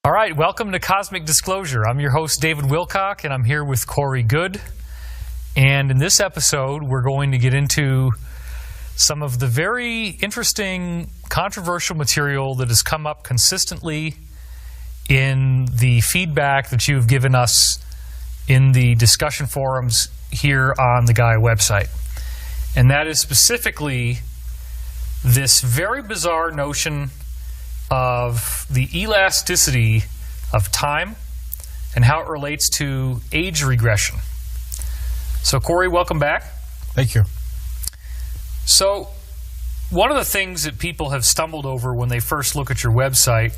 All right, welcome to Cosmic Disclosure. I'm your host, David Wilcock, and I'm here with Corey Goode. And in this episode, we're going to get into some of the very interesting, controversial material that has come up consistently in the feedback that you've given us in the discussion forums here on the Gaia website. And that is specifically this very bizarre notion of the elasticity of time and how it relates to age regression. So, Corey, welcome back. Thank you. So, one of the things that people have stumbled over when they first look at your website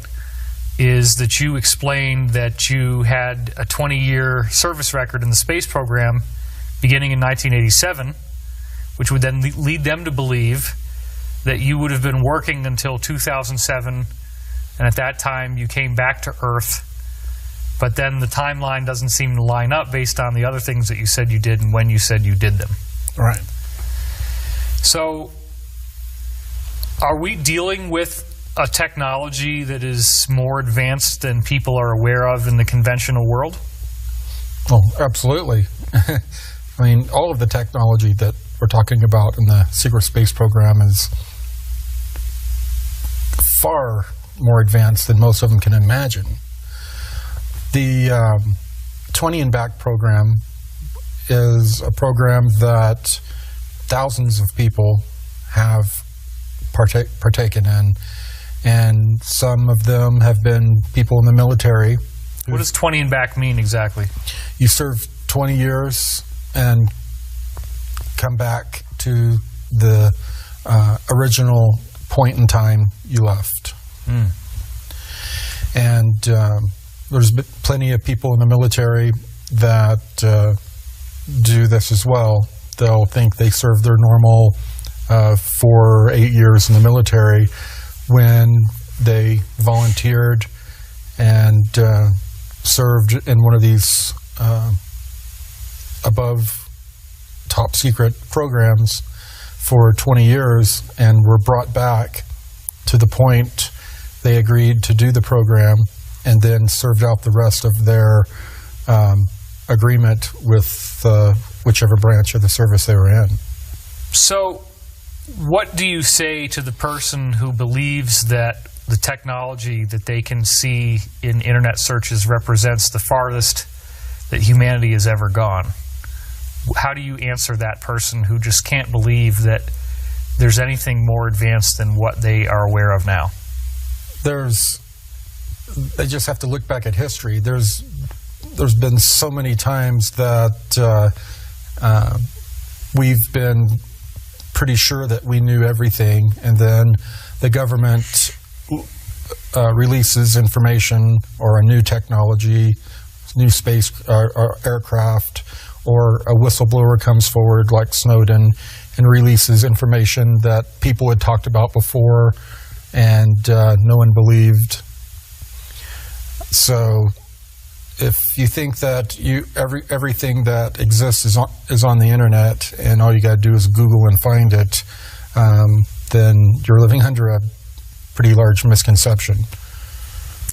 is that you explained that you had a 20-year service record in the space program beginning in 1987, which would then lead them to believe that you would have been working until 2007, and at that time you came back to Earth, but then the timeline doesn't seem to line up based on the other things that you said you did and when you said you did them. Right. So, are we dealing with a technology that is more advanced than people are aware of in the conventional world? Oh, absolutely. I mean, all of the technology that we're talking about in the secret space program is far more advanced than most of them can imagine. The 20 and Back program is a program that thousands of people have partaken in, and some of them have been people in the military. What does 20 and Back mean exactly? You serve 20 years and come back to the original point in time you left. And there's plenty of people in the military that do this as well. They'll think they served their normal 4 or 8 years in the military when they volunteered and served in one of these above top secret programs for 20 years and were brought back to the point they agreed to do the program and then served out the rest of their agreement with whichever branch of the service they were in. So, what do you say to the person who believes that the technology that they can see in internet searches represents the farthest that humanity has ever gone? How do you answer that person who just can't believe that there's anything more advanced than what they are aware of now? They just have to look back at history. There's been so many times that we've been pretty sure that we knew everything, and then the government releases information or a new technology, new space aircraft, or a whistleblower comes forward like Snowden and releases information that people had talked about before and no one believed. So if you think that everything that exists is on the internet and all you got to do is Google and find it, then you're living under a pretty large misconception.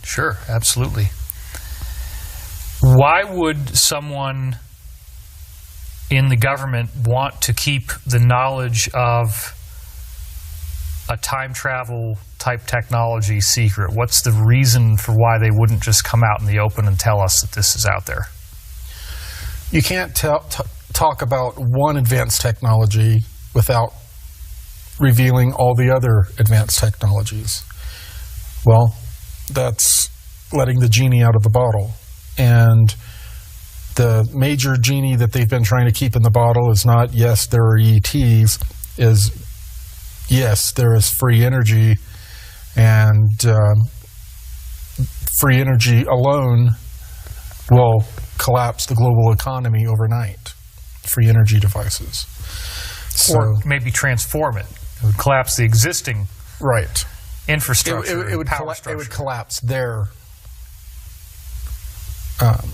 Sure, absolutely. Why would someone in the government want to keep the knowledge of a time travel type technology secret? What's the reason for why they wouldn't just come out in the open and tell us that this is out there? You can't talk about one advanced technology without revealing all the other advanced technologies. Well, that's letting the genie out of the bottle. And the major genie that they've been trying to keep in the bottle is not, yes, there are ETs, is, yes, there is free energy, and free energy alone will collapse the global economy overnight. Free energy devices. Or maybe transform it. It would collapse the existing infrastructure. It would collapse their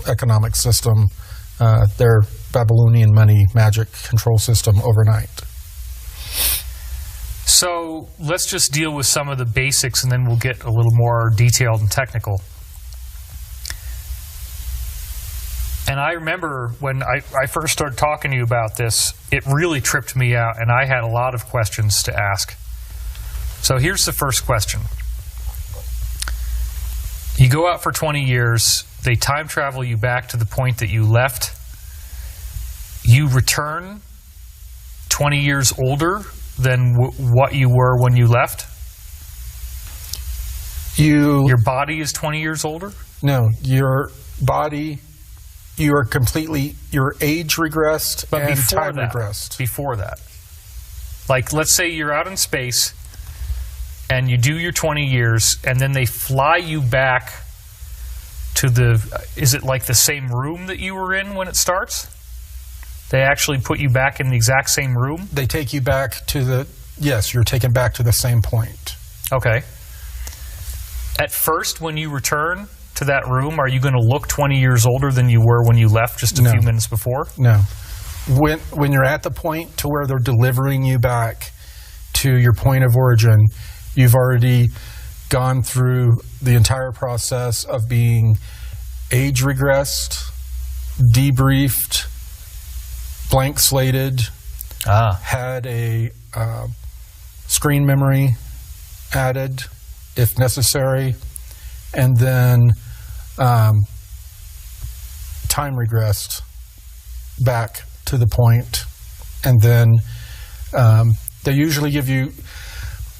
economic system, their Babylonian money magic control system overnight. So let's just deal with some of the basics and then we'll get a little more detailed and technical. And I remember when I first started talking to you about this, it really tripped me out, and I had a lot of questions to ask. So here's the first question. You go out for 20 years, they time travel you back to the point that you left. You return 20 years older than what you were when you left? Your body is 20 years older? No, your body, you're age regressed but and before time that, regressed. Before that. Like, let's say you're out in space and you do your 20 years and then they fly you back to is it like the same room that you were in when it starts? They actually put you back in the exact same room? They take you back to yes, you're taken back to the same point. Okay. At first, when you return to that room, are you going to look 20 years older than you were when you left just a few minutes before? No. When you're at the point to where they're delivering you back to your point of origin, you've already gone through the entire process of being age regressed, debriefed, blank slated, had a screen memory added if necessary, and then time regressed back to the point, and then they usually give you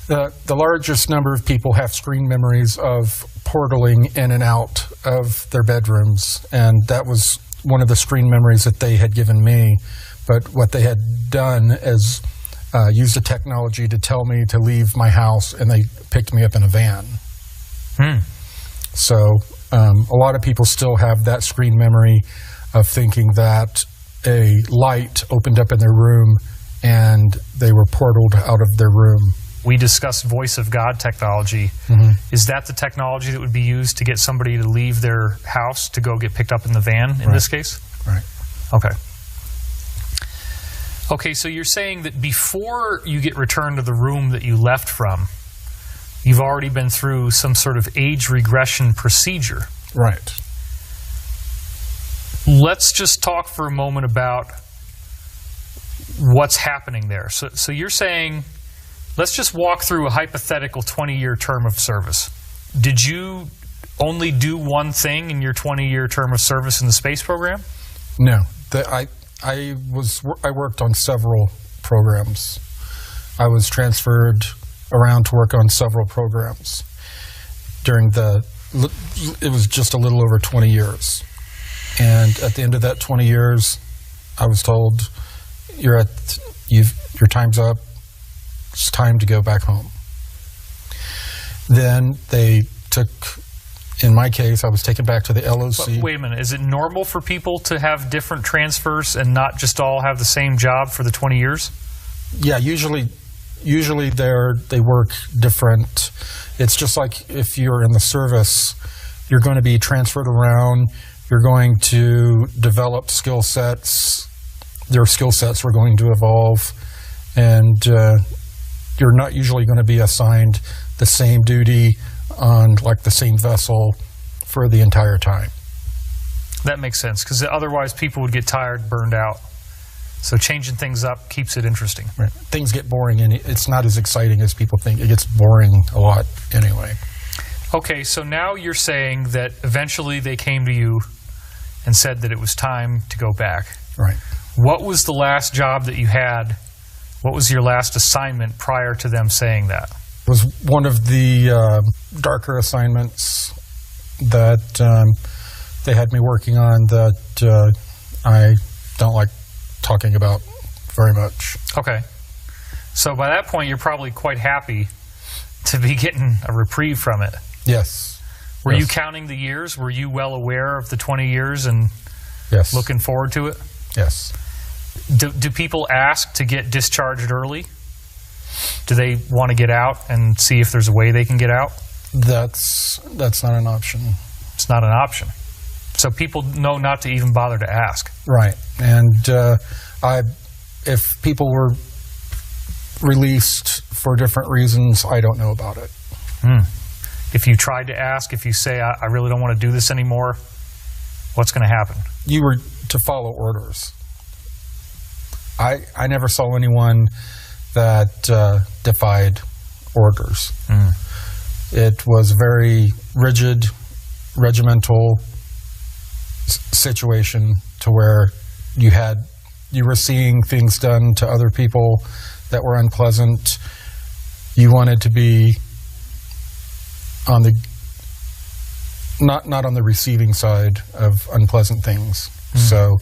the largest number of people have screen memories of portaling in and out of their bedrooms, and that was one of the screen memories that they had given me. But what they had done is use the technology to tell me to leave my house, and they picked me up in a van. So a lot of people still have that screen memory of thinking that a light opened up in their room and they were portaled out of their room. We discussed voice of God technology. Is that the technology that would be used to get somebody to leave their house to go get picked up in the van in this case? Right. Okay. Okay, so you're saying that before you get returned to the room that you left from, you've already been through some sort of age regression procedure. Right. Let's just talk for a moment about what's happening there. So you're saying, let's just walk through a hypothetical 20-year term of service. Did you only do one thing in your 20-year term of service in the space program? No. I worked on several programs. I was transferred around to work on several programs during it was just a little over 20 years. And at the end of that 20 years, I was told, your time's up, it's time to go back home. Then they took, in my case, I was taken back to the LOC. But wait a minute, is it normal for people to have different transfers and not just all have the same job for the 20 years? Yeah, usually they work different. It's just like if you're in the service, you're going to be transferred around, you're going to develop skill sets, their skill sets are going to evolve, and you're not usually going to be assigned the same duty on like the same vessel for the entire time. That makes sense, because otherwise people would get tired, burned out. So changing things up keeps it interesting. Right. Things get boring, and it's not as exciting as people think. It gets boring a lot anyway. Okay, so now you're saying that eventually they came to you and said that it was time to go back. Right. What was the last job that you had? What was your last assignment prior to them saying that? It was one of the darker assignments that they had me working on that I don't like talking about very much. Okay. So by that point, you're probably quite happy to be getting a reprieve from it. Yes. Were you counting the years? Were you well aware of the 20 years and looking forward to it? Yes. Do people ask to get discharged early? Do they want to get out and see if there's a way they can get out? That's not an option. It's not an option. So people know not to even bother to ask. Right. And if people were released for different reasons, I don't know about it. If you tried to ask, if you say, I really don't want to do this anymore, What's going to happen? You were to follow orders. I never saw anyone that defied orders. It was a very rigid, regimental situation to where you were seeing things done to other people that were unpleasant. You wanted to be on the not on the receiving side of unpleasant things. So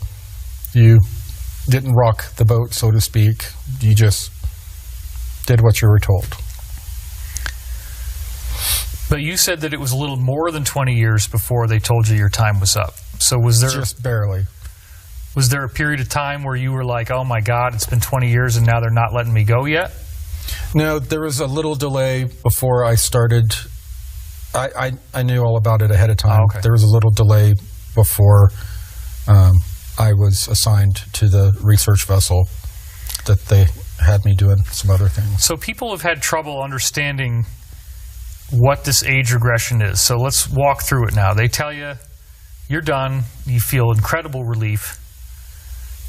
you didn't rock the boat, so to speak. You just did what you were told. But you said that it was a little more than 20 years before they told you your time was up. So was there... Just barely. Was there a period of time where you were like, oh my God, it's been 20 years and now they're not letting me go yet? No, there was a little delay before I started. I knew all about it ahead of time. Oh, okay. There was a little delay before I was assigned to the research vessel that they had me doing some other things. So people have had trouble understanding what this age regression is. So let's walk through it now. They tell you you're done. You feel incredible relief.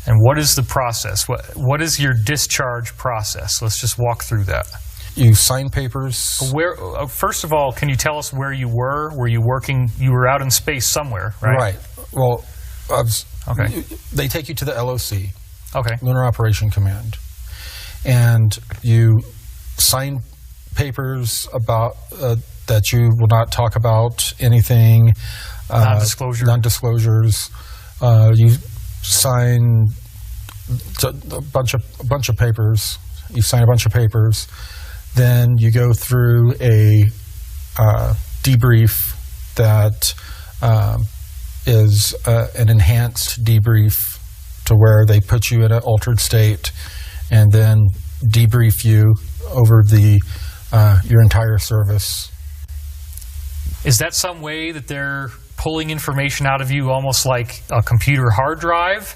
And what is the process? What is your discharge process? Let's just walk through that. You sign papers. Where? First of all, can you tell us where you were? Were you working? You were out in space somewhere, right? Right. Well, okay. They take you to the LOC, okay, Lunar Operation Command, and you sign papers about that you will not talk about anything. Non-disclosure. Non-disclosures. You sign a bunch of papers. You sign a bunch of papers. Then you go through a debrief that is an enhanced debrief to where they put you in an altered state and then debrief you over your entire service. Is that some way that they're pulling information out of you almost like a computer hard drive,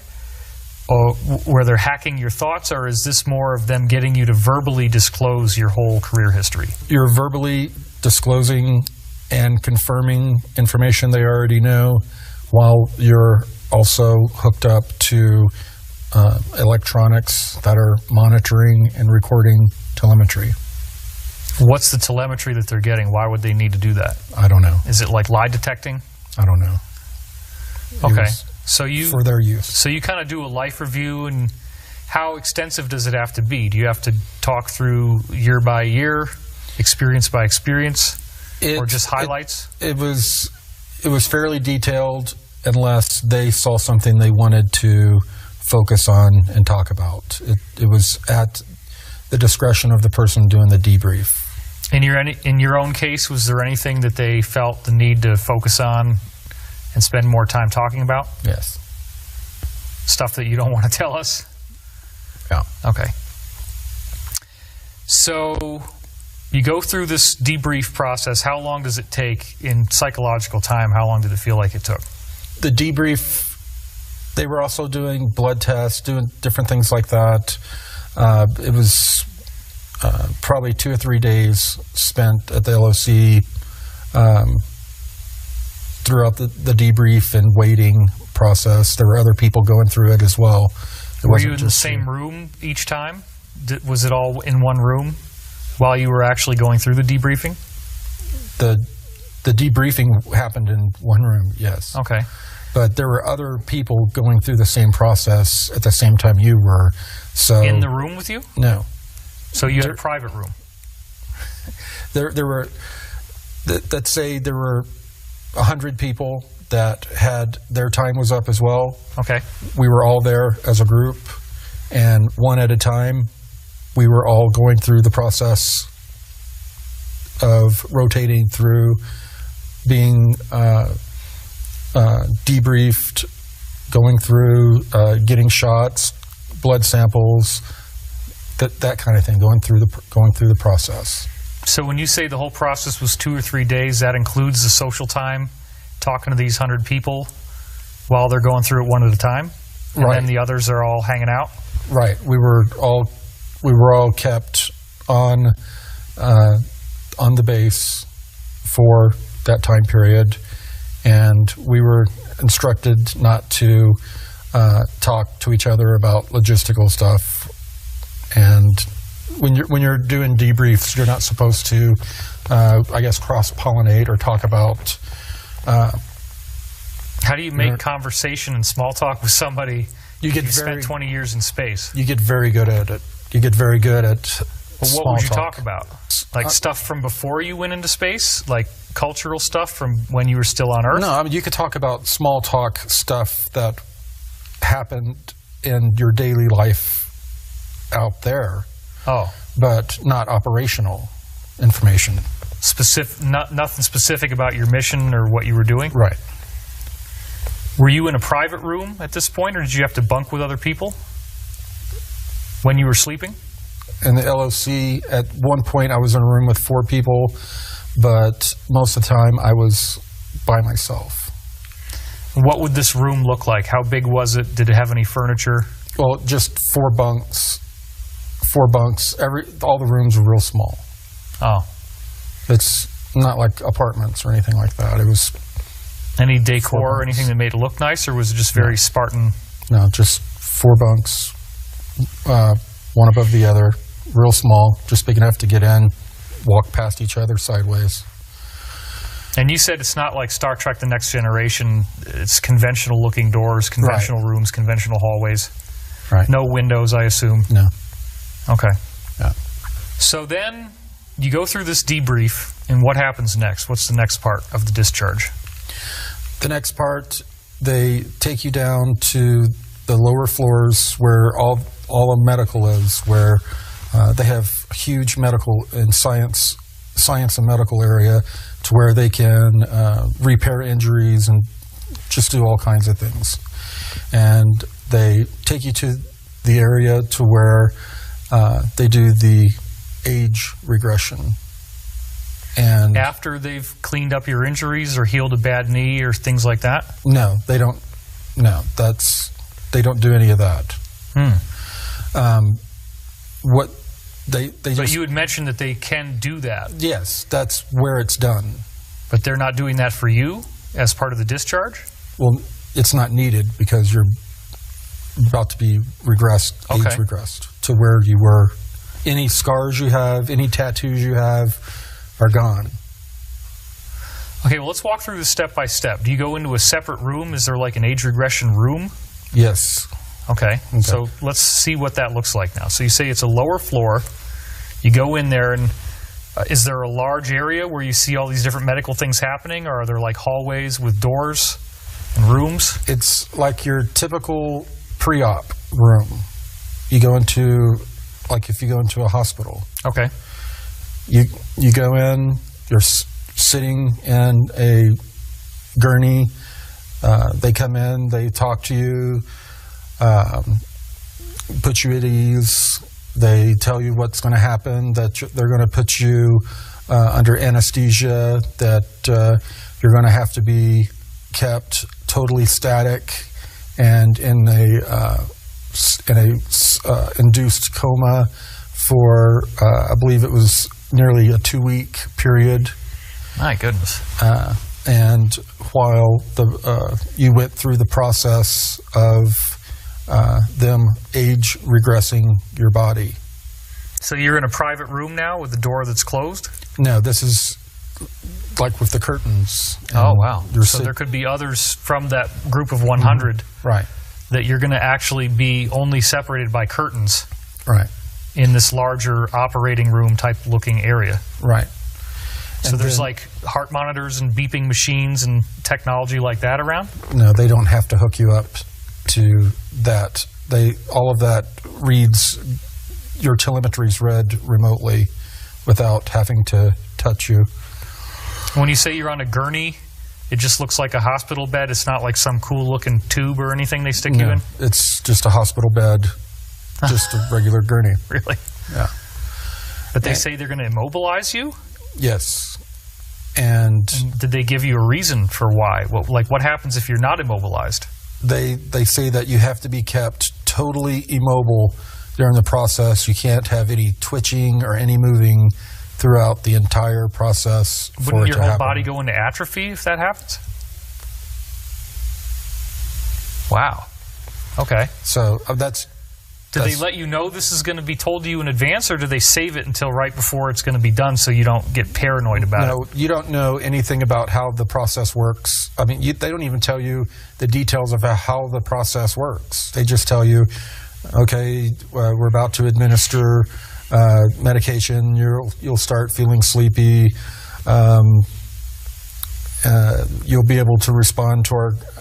or where they're hacking your thoughts, or is this more of them getting you to verbally disclose your whole career history? You're verbally disclosing and confirming information they already know, while you're also hooked up to electronics that are monitoring and recording telemetry. What's the telemetry that they're getting? Why would they need to do that? I don't know. Is it like lie detecting? I don't know. Okay. For their use. So you kind of do a life review, and how extensive does it have to be? Do you have to talk through year by year, experience by experience, or just highlights? It was fairly detailed, unless they saw something they wanted to focus on and talk about. It was at the discretion of the person doing the debrief. In your own case, was there anything that they felt the need to focus on and spend more time talking about? Yes. Stuff that you don't want to tell us? Yeah. Okay. So you go through this debrief process. How long does it take in psychological time? How long did it feel like it took? The debrief, they were also doing blood tests, doing different things like that. It was probably 2 or 3 days spent at the LOC throughout the debrief and waiting process. There were other people going through it as well. Were you in the same room each time? Was it all in one room while you were actually going through the debriefing? The debriefing happened in one room, yes. Okay. But there were other people going through the same process at the same time you were. So in the room with you? No. So you had a private room? There were, let's say there were 100 people that had their time was up as well. Okay. We were all there as a group, and one at a time, we were all going through the process of rotating through, being debriefed, going through, getting shots, blood samples, that kind of thing, going through the process. So when you say the whole process was 2 or 3 days, that includes the social time, talking to these 100 people while they're going through it one at a time, and right. then the others are all hanging out. Right. We were all kept on the base for that time period, and we were instructed not to talk to each other about logistical stuff. And when you're doing debriefs, you're not supposed to, I guess, cross-pollinate or talk about. How do you make conversation and small talk with somebody? You spent 20 years in space. You get very good at it. You get very good at small what would you talk. talk about? Like stuff from before you went into space? Like cultural stuff from when you were still on Earth? No, I mean, you could talk about small talk stuff that happened in your daily life out there. Oh. But not operational information. Nothing specific about your mission or what you were doing? Right. Were you in a private room at this point, or did you have to bunk with other people when you were sleeping? In the LOC, at one point I was in a room with 4 people, but most of the time I was by myself. What would this room look like? How big was it? Did it have any furniture? Well, just 4 bunks. 4 bunks. All the rooms were real small. Oh. It's not like apartments or anything like that. It was... Any decor or anything that made it look nice, or was it just very Spartan? No, just 4 bunks, one above the other, real small, just big enough to get in, walk past each other sideways. And you said it's not like Star Trek The Next Generation. It's conventional-looking doors, conventional rooms, conventional hallways. Right. No windows, I assume? No. Okay. Yeah. So then you go through this debrief, and what happens next? What's the next part of the discharge? The next part, they take you down to the lower floors where all of medical is, where they have huge medical and science and medical area to where they can repair injuries and just do all kinds of things. And they take you to the area to where they do the age regression. And after they've cleaned up your injuries or healed a bad knee or things like that? No, they don't. No, they don't do any of that. What they But just, you had mentioned that they can do that. yes, that's where it's done. But they're not doing that for you as part of the discharge? Well, it's not needed because you're about to be regressed, Okay. age regressed to where you were. Any scars you have, any tattoos you have, are gone. Okay, well, let's walk through this step by step. Do you go into a separate room? Is there like an age regression room? Yes. Okay, so let's see what that looks like now. So you say it's a lower floor. You go in there, and is there a large area where you see all these different medical things happening, or are there like hallways with doors and rooms? It's like your typical pre-op room. You go into, like if you go into a hospital. Okay. You go in, you're sitting in a gurney, they come in, they talk to you, put you at ease, they tell you what's going to happen, that they're going to put you under anesthesia, that you're going to have to be kept totally static and in a induced coma for, I believe it was nearly a 2-week period. My goodness. And while you went through the process of them age regressing your body. So you're in a private room now with the door that's closed? No, this is like with the curtains. Oh, wow. So there there could be others from that group of 100 right. that you're going to actually be only separated by curtains. Right. In this larger operating room type looking area. Right. So And there's then, like heart monitors and beeping machines and technology like that around? No, they don't have to hook you up to that. All of that reads, your telemetry's read remotely without having to touch you. When you say you're on a gurney, it just looks like a hospital bed? It's not like some cool looking tube or anything they stick you in? It's just a hospital bed. Just a regular gurney. Really? Yeah. But they say they're going to immobilize you? Yes. And did they give you a reason for why? What happens if you're not immobilized? They say that you have to be kept totally immobile during the process. You can't have any twitching or any moving throughout the entire process. Wouldn't your whole body go into atrophy if that happens? Wow. Okay. So that's... Do they let you know this is going to be told to you in advance, or do they save it until right before it's going to be done so you don't get paranoid about it? No, you don't know anything about how the process works. I mean, they don't even tell you the details of how the process works. They just tell you, okay, we're about to administer medication. You'll start feeling sleepy. You'll be able to respond to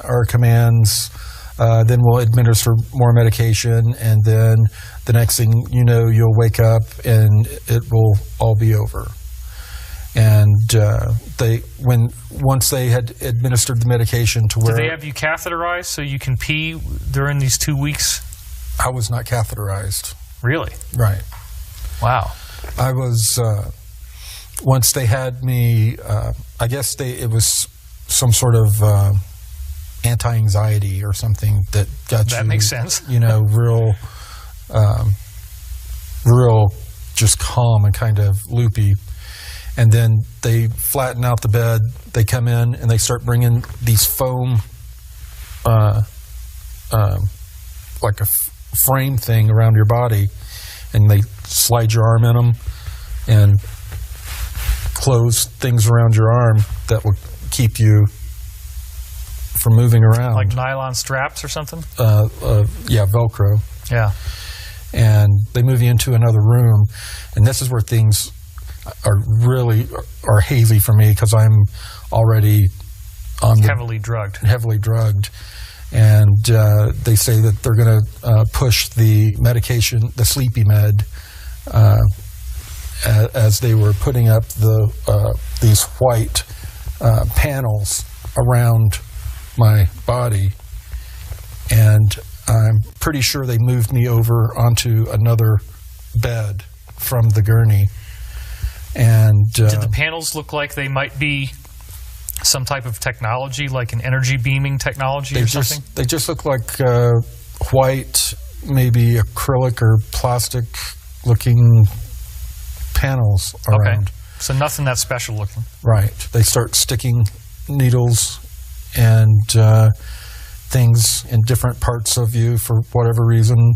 our commands. Then we'll administer more medication, and then the next thing you know, you'll wake up and it will all be over. And once they had administered the medication to where... Do they have you catheterized so you can pee during these 2 weeks? I was not catheterized. Really? Right. Wow. I was... once they had me... I guess it was some sort of... anti-anxiety or something that got you... That makes sense. You know, real just calm and kind of loopy. And then they flatten out the bed. They come in and they start bringing these foam, like a frame thing around your body, and they slide your arm in them and close things around your arm that will keep you from moving around. Like nylon straps or something? Yeah, Velcro. Yeah. And they move you into another room, and this is where things are hazy for me, because I'm already heavily drugged. And they say that they're going to push the medication, the sleepy med, as they were putting up these white panels around my body, and I'm pretty sure they moved me over onto another bed from the gurney. And did the panels look like they might be some type of technology, like an energy beaming technology or something? They just look like white, maybe acrylic or plastic looking panels around. Okay. So nothing that special looking. Right. They start sticking needles and things in different parts of you for whatever reason,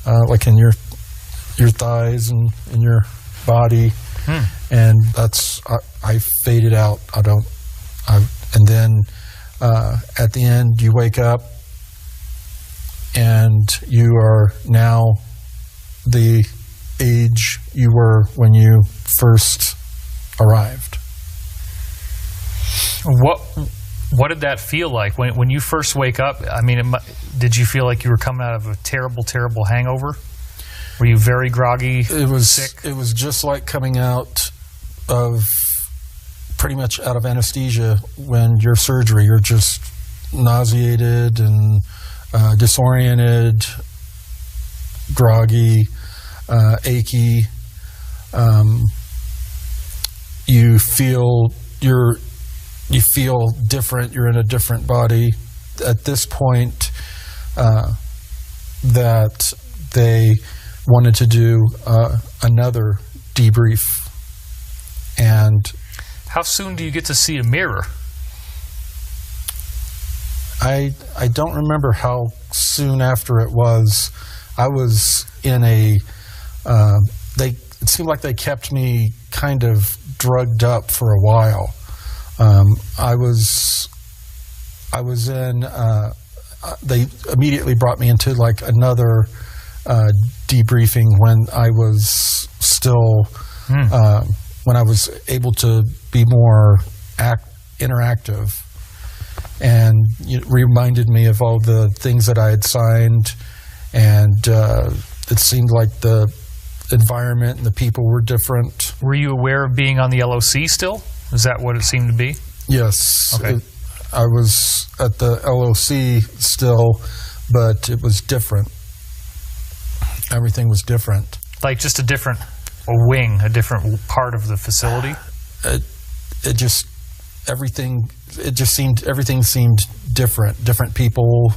like in your thighs and in your body. And that's I faded out. And then at the end you wake up and you are now the age you were when you first arrived. What did that feel like when you first wake up? I mean, did you feel like you were coming out of a terrible, terrible hangover? Were you very groggy? Sick? It was just like coming out of pretty much out of anesthesia when your surgery. You're just nauseated and disoriented, groggy, achy. You feel different. You're in a different body. At this point, that they wanted to do another debrief. And how soon do you get to see a mirror? I don't remember how soon after it was. I was in a it seemed like they kept me kind of drugged up for a while. I was in. They immediately brought me into like another debriefing when I was still when I was able to be more interactive, and it reminded me of all the things that I had signed, and it seemed like the environment and the people were different. Were you aware of being on the LOC still? Is that what it seemed to be? Yes. Okay. I was at the LOC still, but it was different. Everything was different. Like just a different wing, a different part of the facility? Everything seemed different. Different people.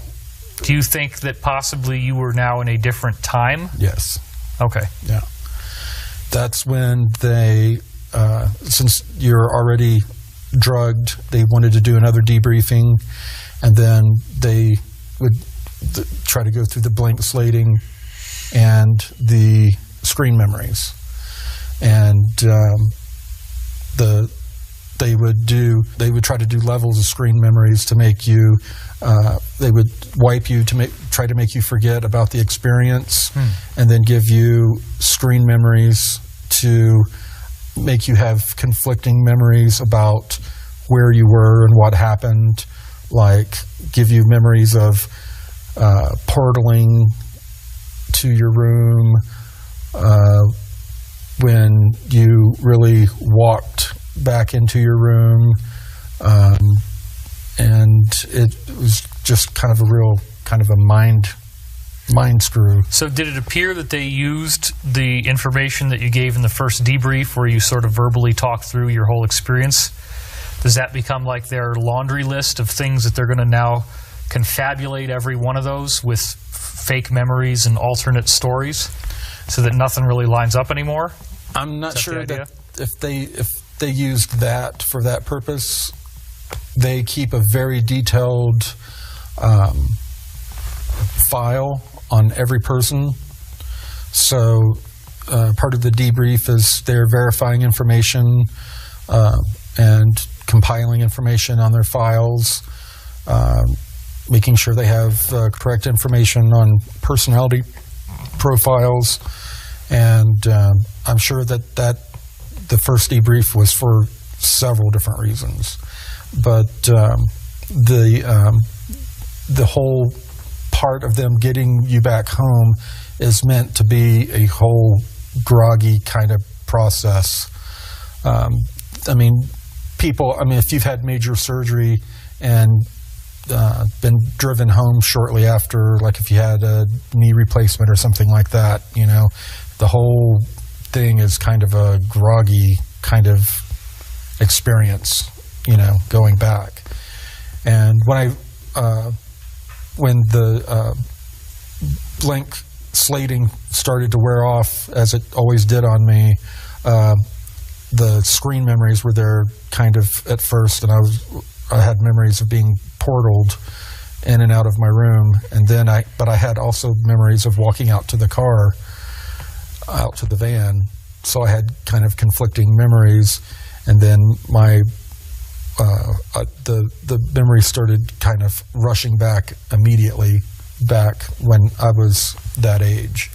Do you think that possibly you were now in a different time? Yes. Okay. Yeah. That's when they, since you're already drugged, they wanted to do another debriefing, and then they would try to go through the blank slating and the screen memories, and they would try to do levels of screen memories to make you. They would wipe you to try to make you forget about the experience, and then give you screen memories to make you have conflicting memories about where you were and what happened. Like give you memories of portaling to your room when you really walked back into your room, and it was just kind of a mind screw. So did it appear that they used the information that you gave in the first debrief, where you sort of verbally talked through your whole experience? Does that become like their laundry list of things that they're going to now confabulate every one of those with fake memories and alternate stories, so that nothing really lines up anymore? I'm not sure that if they used that for that purpose. They keep a very detailed file on every person. So part of the debrief is they're verifying information and compiling information on their files, making sure they have correct information on personality profiles, and I'm sure that the first debrief was for several different reasons, but the whole part of them getting you back home is meant to be a whole groggy kind of process. If you've had major surgery and been driven home shortly after, like if you had a knee replacement or something like that, the whole thing is kind of a groggy kind of experience, going back. And when the blank slating started to wear off, as it always did on me, the screen memories were there kind of at first, and I had memories of being portaled in and out of my room, and then I had also memories of walking out to the car, out to the van. So I had kind of conflicting memories, and then the memory started kind of rushing back immediately back when I was that age.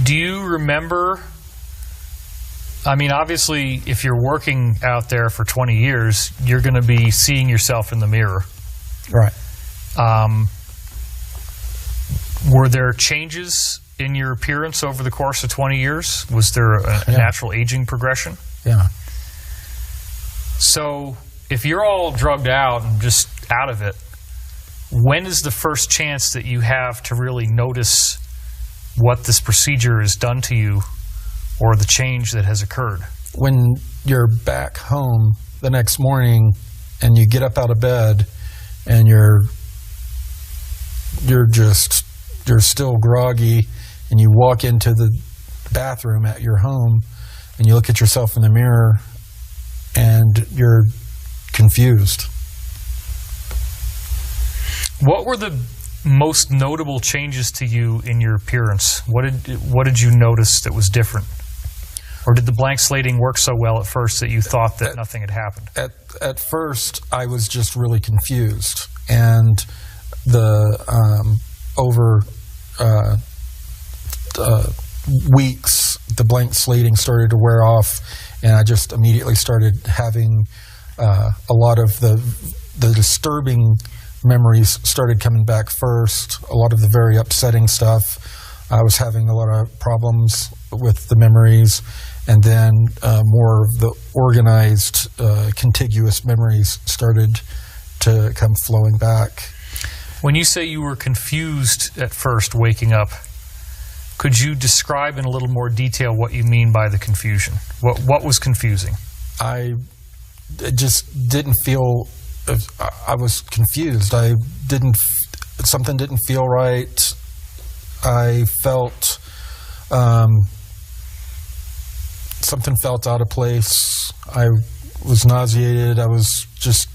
Do you remember? I mean, obviously, if you're working out there for 20 years, you're going to be seeing yourself in the mirror. Right. Were there changes in your appearance over the course of 20 years? Was there a natural aging progression? Yeah. So if you're all drugged out and just out of it, when is the first chance that you have to really notice what this procedure has done to you, or the change that has occurred? When you're back home the next morning and you get up out of bed and you're still groggy, and you walk into the bathroom at your home and you look at yourself in the mirror and you're confused. What were the most notable changes to you in your appearance? What did you notice that was different? Or did the blank slating work so well at first that you thought that nothing had happened? At first, I was just really confused, and over weeks, the blank slating started to wear off, and I just immediately started having a lot of the disturbing memories started coming back first. A lot of the very upsetting stuff. I was having a lot of problems with the memories, and then more of the organized, contiguous memories started to come flowing back. When you say you were confused at first waking up, could you describe in a little more detail what you mean by the confusion? What was confusing? I just didn't feel. I was confused. Something didn't feel right. I felt something felt out of place. I was nauseated. I was just,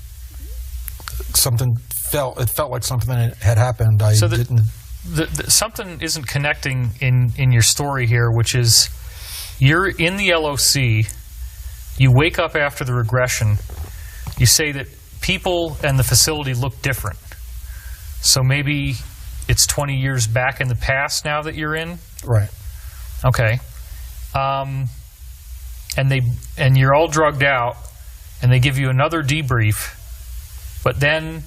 something felt like something had happened. I didn't. Something isn't connecting in your story here, which is you're in the LOC. You wake up after the regression. You say that people and the facility look different. So maybe it's 20 years back in the past now that you're in? Right. Okay. And you're all drugged out, and they give you another debrief, but then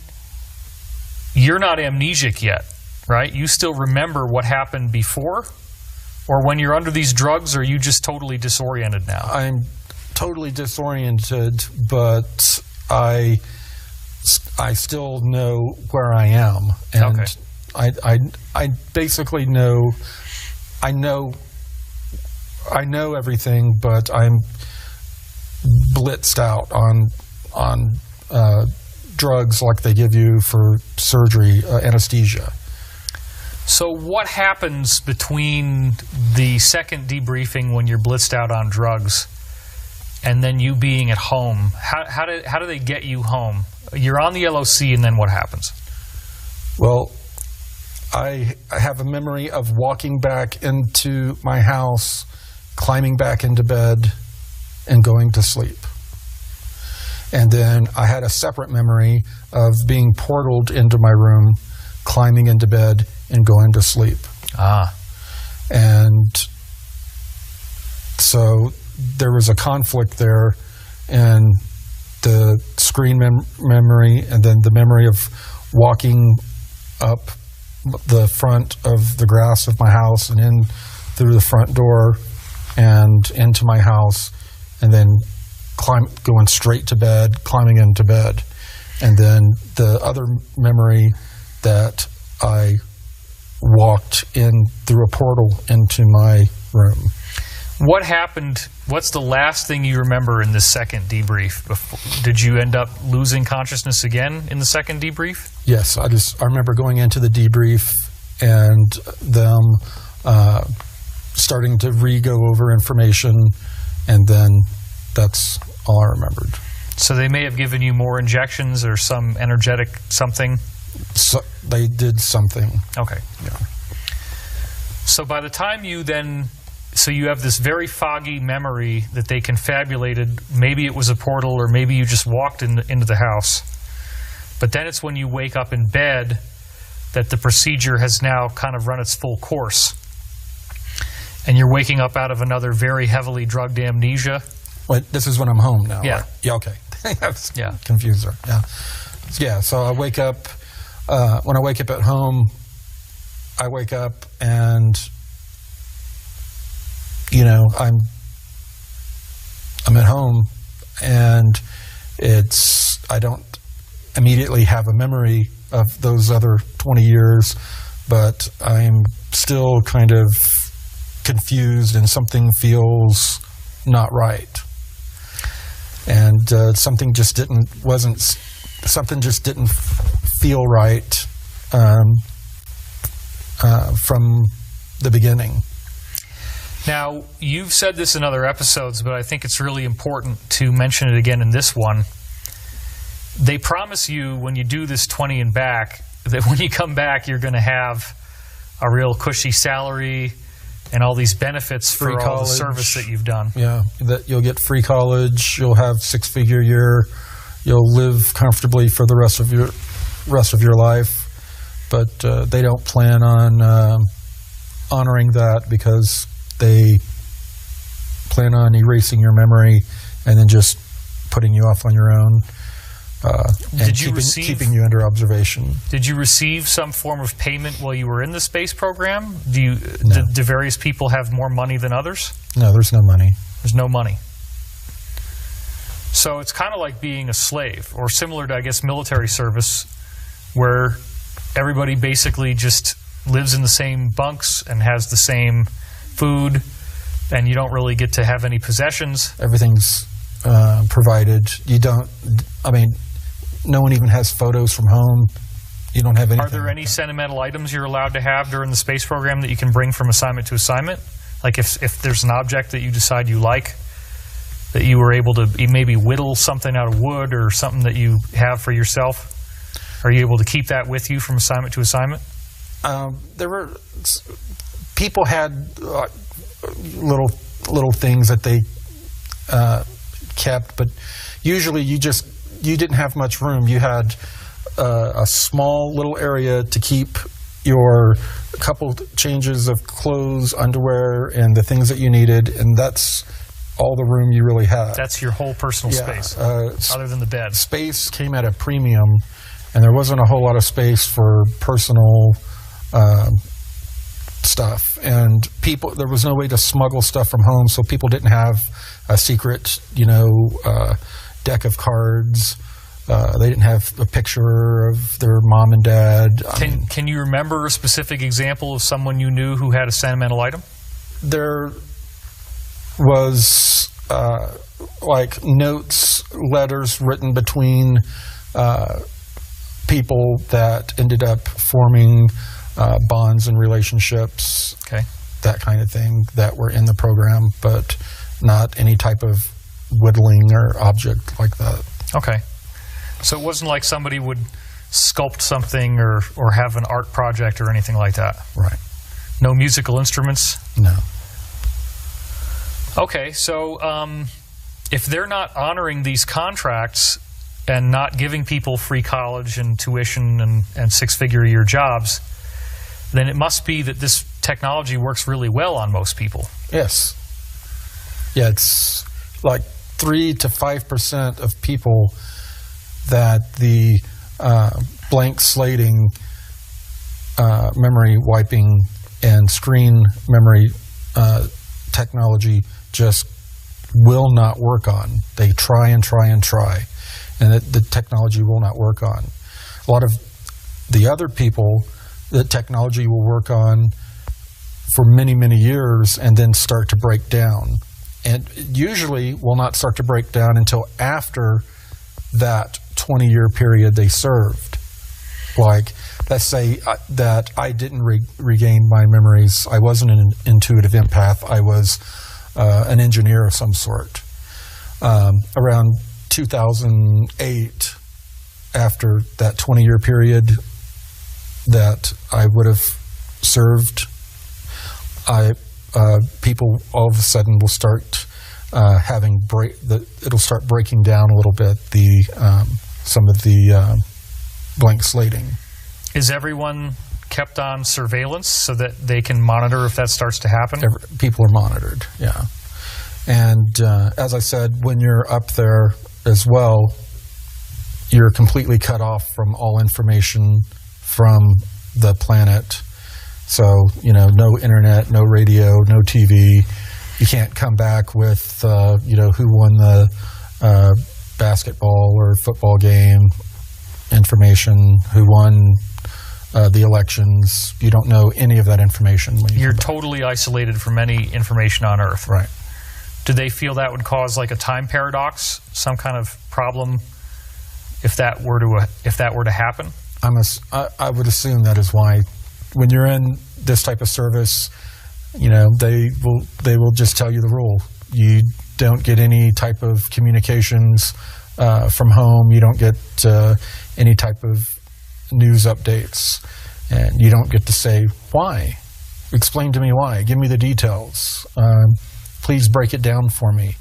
you're not amnesic yet, right? You still remember what happened before? Or when you're under these drugs, are you just totally disoriented now? I'm totally disoriented, but I still know where I am, and okay. I basically know everything, but I'm blitzed out on drugs like they give you for surgery, anesthesia. So what happens between the second debriefing when you're blitzed out on drugs and then you being at home? How do they get you home? You're on the LOC, and then what happens? Well, I have a memory of walking back into my house, climbing back into bed, and going to sleep. And then I had a separate memory of being portaled into my room, climbing into bed, and going to sleep. Ah. And so there was a conflict there, and the screen memory, and then the memory of walking up the front of the grass of my house and in through the front door and into my house, and then going straight to bed, climbing into bed. And then the other memory that I walked in through a portal into my room. What happened? What's the last thing you remember in this second debrief? Did you end up losing consciousness again in the second debrief? Yes, I remember going into the debrief and them starting to re-go over information, and then that's all I remembered. So they may have given you more injections or some energetic something? So they did something. Okay. Yeah. So by the time you then... So you have this very foggy memory that they confabulated. Maybe it was a portal, or maybe you just walked into the house. But then it's when you wake up in bed that the procedure has now kind of run its full course. And you're waking up out of another very heavily drugged amnesia. Wait, this is when I'm home now. Yeah. Right? Yeah, okay. Yeah. Confused there. Yeah. Yeah, so I wake up, when I wake up at home, I wake up and... You know, I'm at home, and I don't immediately have a memory of those other 20 years, but I'm still kind of confused, and something feels not right. And something just didn't feel right from the beginning. Now, you've said this in other episodes, but I think it's really important to mention it again in this one. They promise you when you do this 20 and back that when you come back, you're going to have a real cushy salary and all these benefits for all the service that you've done. Yeah, that you'll get free college, you'll have six-figure year, you'll live comfortably for the rest of your life. But they don't plan on honoring that, because they plan on erasing your memory and then just putting you off on your own, and keeping you under observation. Did you receive some form of payment while you were in the space program? No. Do various people have more money than others? No, there's no money. There's no money. So it's kind of like being a slave, or similar to, I guess, military service, where everybody basically just lives in the same bunks and has the same food, and you don't really get to have any possessions. Everything's provided. You don't, no one even has photos from home. You don't have anything. Are there any sentimental items you're allowed to have during the space program that you can bring from assignment to assignment? Like if there's an object that you decide you like, that you were able to maybe whittle something out of wood or something that you have for yourself? Are you able to keep that with you from assignment to assignment? People had little things that they kept, but usually you didn't have much room. You had a small little area to keep your couple changes of clothes, underwear, and the things that you needed, and that's all the room you really had. That's your whole personal space, other than the bed. Space came at a premium, and there wasn't a whole lot of space for personal stuff. And there was no way to smuggle stuff from home, so people didn't have a secret, deck of cards. They didn't have a picture of their mom and dad. Can you remember a specific example of someone you knew who had a sentimental item? There was like notes, letters written between people that ended up forming bonds and relationships, that kind of thing, that were in the program, but not any type of whittling or object like that. Okay. So it wasn't like somebody would sculpt something or have an art project or anything like that? Right. No musical instruments? No. Okay, so if they're not honoring these contracts and not giving people free college and tuition and six-figure-a-year jobs, then it must be that this technology works really well on most people. Yes. Yeah, it's like 3 to 5% of people that the blank slating, memory wiping, and screen memory technology just will not work on. They try and try and try, and the technology will not work on. A lot of the other people, the technology will work on for many, many years and then start to break down. And usually will not start to break down until after that 20-year period they served. Like, let's say that I didn't regain my memories. I wasn't an intuitive empath. I was an engineer of some sort. Around 2008, after that 20-year period that I would have served, people all of a sudden will start it'll start breaking down a little bit, some of the blank slating. Is everyone kept on surveillance so that they can monitor if that starts to happen? People are monitored, yeah. And as I said, when you're up there as well, you're completely cut off from all information from the planet. So, no internet, no radio, no TV. You can't come back with, who won the basketball or football game information, who won the elections. You don't know any of that information. You're totally isolated from any information on Earth. Right. Do they feel that would cause like a time paradox, some kind of problem, if that were to happen? I would assume that is why, when you're in this type of service, they will just tell you the rule. You don't get any type of communications from home. You don't get any type of news updates, and you don't get to say why. Explain to me why. Give me the details. Please break it down for me.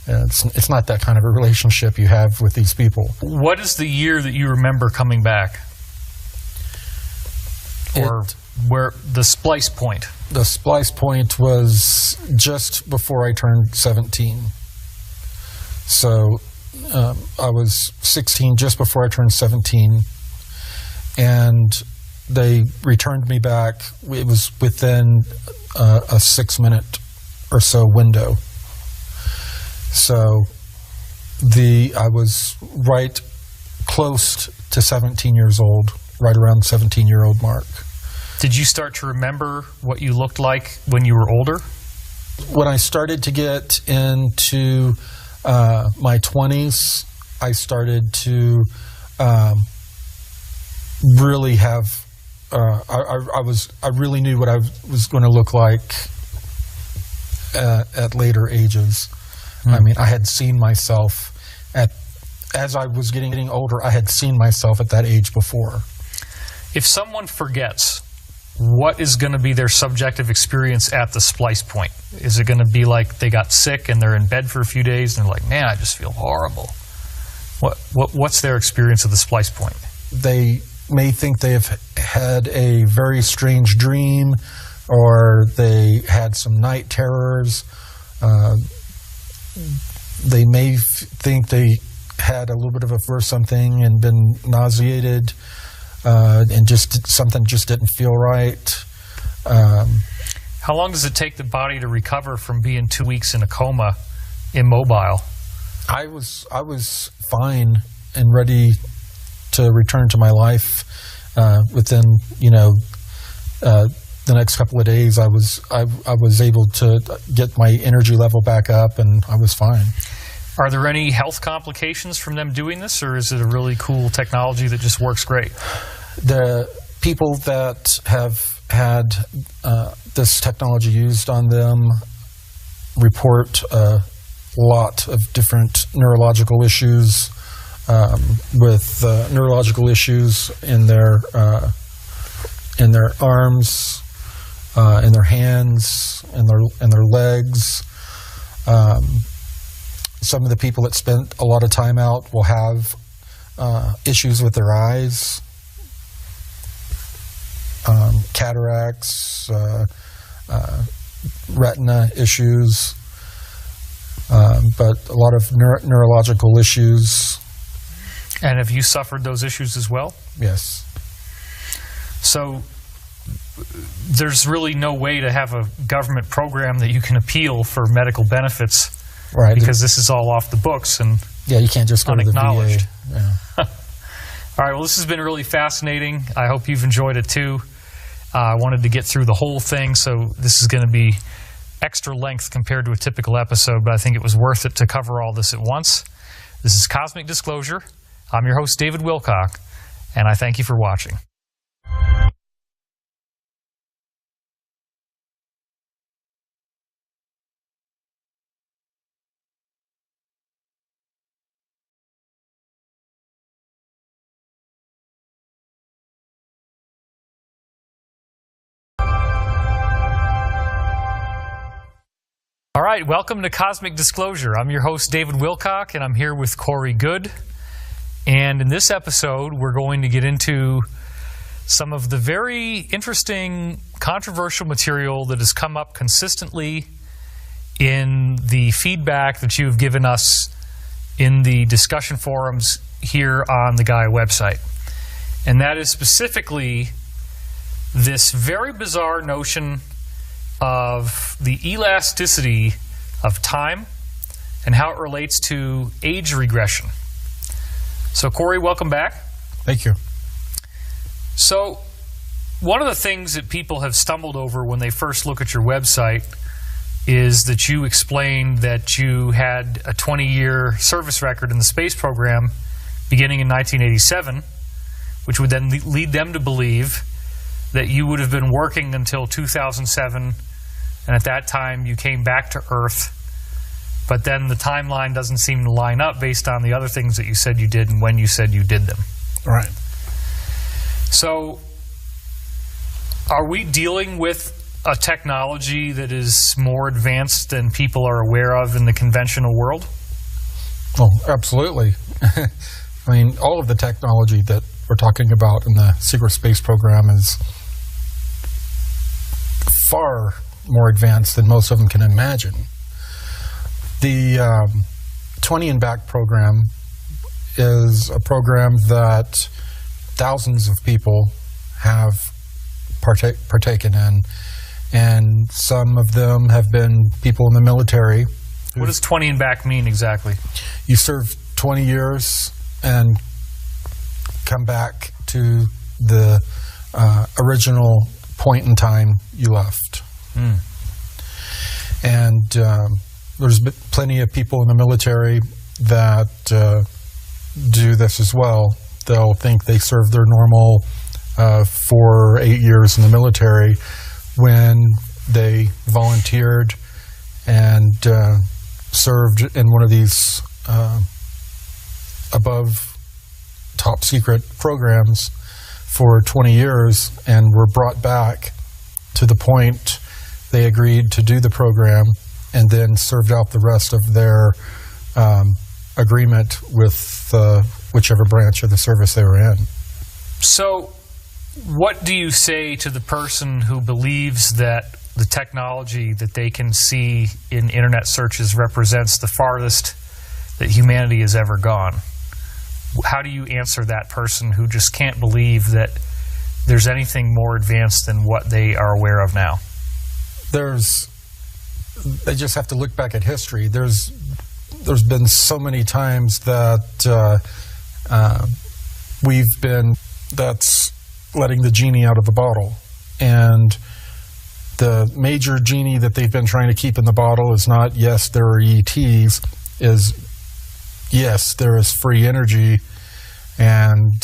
It's not that kind of a relationship you have with these people. What is the year that you remember coming back? Or where the splice point? The splice point was just before I turned 17. So I was 16 just before I turned 17, and they returned me back. It was within a 6-minute or so window. So I was right close to 17 years old, right around the 17-year-old mark. Did you start to remember what you looked like when you were older? When I started to get into my 20s, I started to really have. I really knew what I was going to look like at later ages. I mean, I had seen myself at as I was getting older, I had seen myself at that age before. If someone forgets, what is going to be their subjective experience at the splice point? Is it going to be like they got sick and they're in bed for a few days and they're like, man, I just feel horrible? What's their experience of the splice point? They may think they've had a very strange dream, or they had some night terrors. They may think they had a little bit of a for something and been nauseated, and something just didn't feel right. How long does it take the body to recover from being 2 weeks in a coma, immobile? I was fine and ready to return to my life within the next couple of days. I was able to get my energy level back up, and I was fine. Are there any health complications from them doing this, or is it a really cool technology that just works great? The people that have had this technology used on them report a lot of different neurological issues, with neurological issues in their arms, in their hands, in their legs. Some of the people that spent a lot of time out will have issues with their eyes, cataracts, retina issues, but a lot of neurological issues. And have you suffered those issues as well? Yes. So there's really no way to have a government program that you can appeal for medical benefits, right? Because this is all off the books and yeah, you can't just go to the VA. Yeah. All right, well, this has been really fascinating. I hope you've enjoyed it too. I wanted to get through the whole thing, so this is going to be extra length compared to a typical episode, but I think it was worth it to cover all this at once. This is Cosmic Disclosure. I'm your host, David Wilcock, and I thank you for watching. All right, welcome to Cosmic Disclosure. I'm your host, David Wilcock, and I'm here with Corey Goode. And in this episode, we're going to get into some of the very interesting, controversial material that has come up consistently in the feedback that you've given us in the discussion forums here on the Gaia website. And that is specifically this very bizarre notion of the elasticity of time and how it relates to age regression. So, Corey, welcome back. Thank you. So, one of the things that people have stumbled over when they first look at your website is that you explained that you had a 20-year service record in the space program beginning in 1987, which would then lead them to believe that you would have been working until 2007, and at that time you came back to Earth, but then the timeline doesn't seem to line up based on the other things that you said you did and when you said you did them. Right. So, are we dealing with a technology that is more advanced than people are aware of in the conventional world? Oh, absolutely. I mean, all of the technology that we're talking about in the secret space program is far more advanced than most of them can imagine. The 20 and Back program is a program that thousands of people have partaken in, and some of them have been people in the military. What does 20 and Back mean exactly? You serve 20 years and come back to the original point in time you left. And there's been plenty of people in the military that do this as well. They'll think they served their normal 4 or 8 years in the military when they volunteered and served in one of these above top secret programs for 20 years and were brought back to the point they agreed to do the program and then served out the rest of their agreement with whichever branch of the service they were in. So what do you say to the person who believes that the technology that they can see in internet searches represents the farthest that humanity has ever gone? How do you answer that person who just can't believe that there's anything more advanced than what they are aware of now? They just have to look back at history. There's been so many times that that's letting the genie out of the bottle. And the major genie that they've been trying to keep in the bottle is not, yes, there are ETs, is, yes, there is free energy, and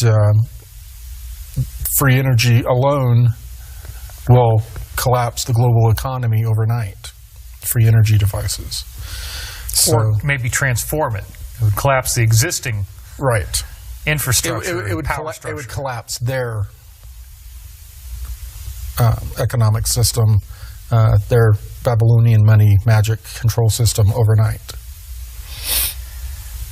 free energy alone will collapse the global economy overnight. Free energy devices. Or maybe transform it. It would collapse the existing right infrastructure. It would collapse their economic system, their Babylonian money magic control system overnight.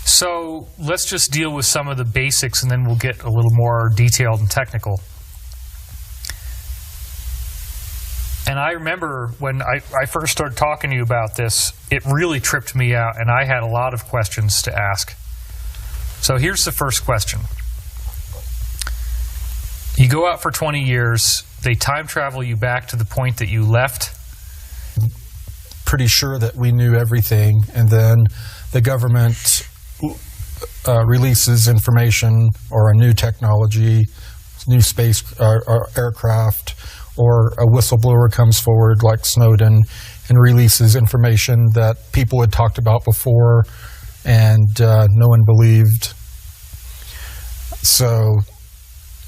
So let's just deal with some of the basics and then we'll get a little more detailed and technical. And I remember when I first started talking to you about this, it really tripped me out and I had a lot of questions to ask. So here's the first question. You go out for 20 years, they time travel you back to the point that you left. Pretty sure that we knew everything, and then the government releases information or a new technology, new space aircraft, or a whistleblower comes forward like Snowden and releases information that people had talked about before and no one believed. So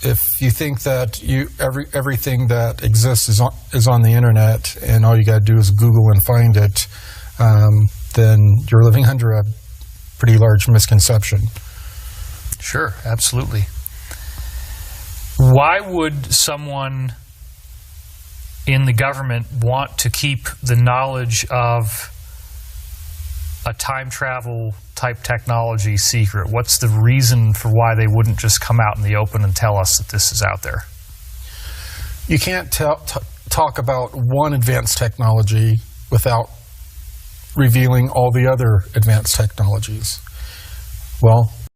if you think that everything that exists is on the internet and all you got to do is Google and find it, then you're living under a pretty large misconception. Sure, absolutely. Why would someone in the government want to keep the knowledge of a time travel type technology secret? What's the reason for why they wouldn't just come out in the open and tell us that this is out there? You can't talk about one advanced technology without revealing all the other advanced technologies. Well,